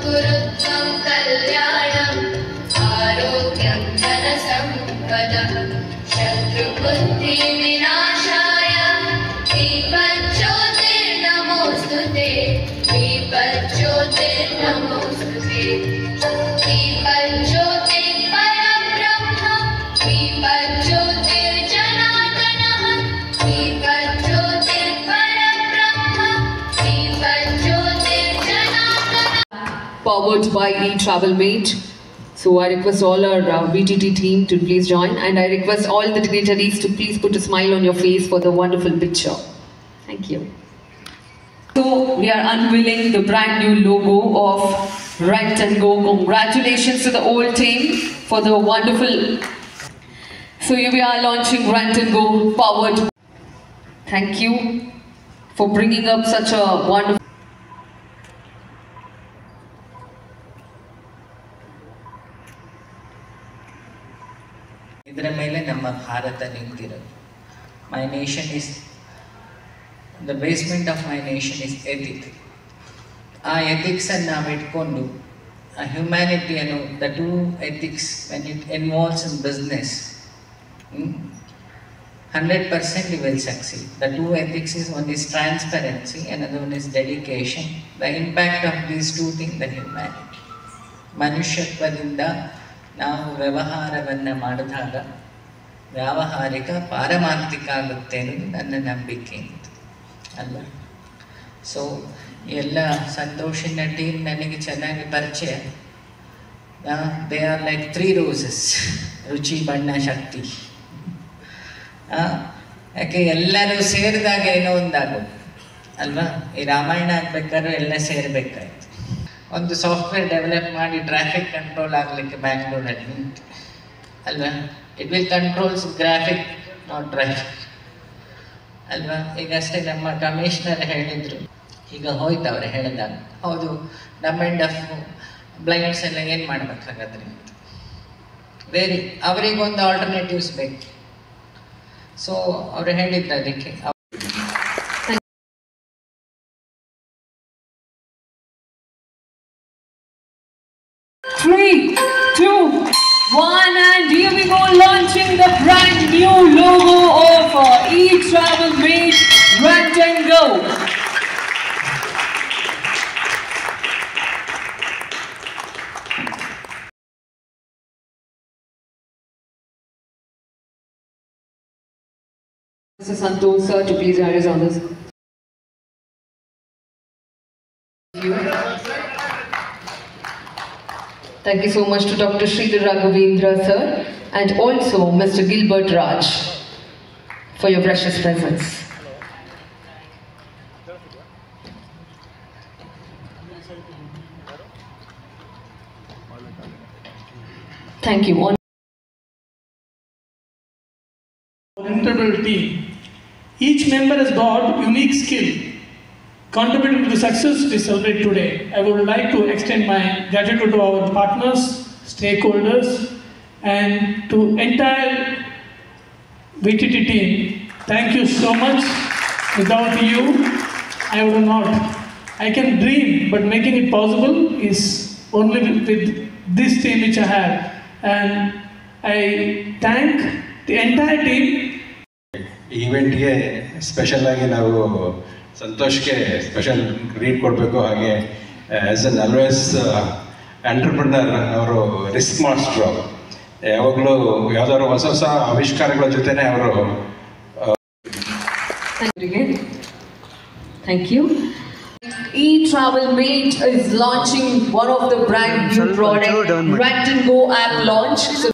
गुरुत्वं कल्याणम् आरोग्यं धनसम्पदः शत्रुबुद्धिविनाशाय दीपज्योतिर्नमोऽस्तुते दीपज्योतिर्नमोऽस्तुते दीपज्योतिः परब्रह्म दीपज्योतिर्जनार्दनः दीपज्योतिः परब्रह्म दीपज्योतिर्जनार्दनः. Powered by eTravelMate. So I request all our VTT team to please join, and I request all the dignitaries to please put a smile on your face for the wonderful picture. Thank you. So we are unveiling the brand new logo of Rent and Go. Congratulations to the old team for the wonderful. So here we are launching Rent and Go powered. Thank you for bringing up such a wonderful. ಇದರ ಮೇಲೆ ನಮ್ಮ ಭಾರತ ನಿಂತಿರೋದು. My nation is the basement of my nation is ethic. ಆ ಎಥಿಕ್ಸನ್ನು ನಾವು ಇಟ್ಕೊಂಡು ಆ ಹ್ಯುಮ್ಯಾನಿಟಿಯನ್ನು the two ethics when it involves in business 100% you will succeed. The two ethics is, one is transparency, another one is dedication. The impact of these two things, the humanity. ಮನುಷ್ಯತ್ವದಿಂದ ನಾವು ವ್ಯವಹಾರವನ್ನು ಮಾಡಿದಾಗ ವ್ಯಾವಹಾರಿಕ ಪಾರಮಾರ್ಥಿಕ ಆಗುತ್ತೆ ಅನ್ನೋದು ನನ್ನ ನಂಬಿಕೆ ಅಲ್ವಾ. ಸೊ ಎಲ್ಲ ಸಂತೋಷಿನ ಟೀಮ್ ನನಗೆ ಚೆನ್ನಾಗಿ ಪರಿಚಯ. ದೇ ಆರ್ ಲೈಕ್ 3 roses, ರುಚಿ ಬಣ್ಣ ಶಕ್ತಿ. ಯಾಕೆ ಎಲ್ಲರೂ ಸೇರಿದಾಗ ಏನೋ ಒಂದಾಗೋದು ಅಲ್ವಾ. ಈ ರಾಮಾಯಣ ಆಗ್ಬೇಕಾದ್ರೂ ಎಲ್ಲ ಸೇರಬೇಕಾಯ್ತು. ಒಂದು ಸಾಫ್ಟ್ವೇರ್ ಡೆವಲಪ್ ಮಾಡಿ ಟ್ರಾಫಿಕ್ ಕಂಟ್ರೋಲ್ ಆಗಲಿಕ್ಕೆ ಬ್ಯಾಂಗ್ಳೂರಲ್ಲಿ ಉಂಟು ಅಲ್ವಾ. It will controls graphic not traffic ಅಲ್ವಾ. ಈಗಷ್ಟೇ ನಮ್ಮ ಕಮಿಷನರ್ ಹೇಳಿದರು, ಈಗ ಹೋಯ್ತವ್ರೆ ಹೇಳಿದಾಗ, ಹೌದು ಡಮ್ ಆಫ್ ಬ್ಲೈಂಡ್ಸ್ ಎಲ್ಲ ಏನು ಮಾಡ್ಬೇಕಾಗತ್ತೆ ಅಂತ. ಬೇರೆ ಅವರಿಗೊಂದು ಆಲ್ಟರ್ನೇಟಿವ್ಸ್ ಬೇಕು. ಸೊ ಅವರು ಹೇಳಿದ್ರು ಅದಕ್ಕೆ. 3, 2, 1, and here we go, launching the brand new logo of eTravelMate Rent and Go. Mr. Santosh sir to please write us on this. Thank you so much to Dr. Sridhar Raghavendra sir and also Mr. Gilbert Raj for your precious presence. Thank you. Integral team. Each member has got unique skill contributing to the success we celebrate today. I would like to extend my gratitude to our partners, stakeholders, and to entire VTT team. Thank you so much. Without you, I would not. I can dream, but making it possible is only with this team which I have. And I thank the entire team. ಈವೆಂಟ್ಗೆ special ಆಗಿ ನಾವು ಸಂತೋಷ್ಗೆ special greet ಕೊಡಬೇಕು. ಹಾಗೆ as an always entrepreneur ಅವರು risk master. ಯಾವಾಗಲೂ ಯಾವುದಾದ್ರು ಹೊಸ ಹೊಸ ಆವಿಷ್ಕಾರಗಳ ಜೊತೆನೇ ಅವರು. Thank you. eTravelMate is launching one of the brand new product, Rent and Go app launch. So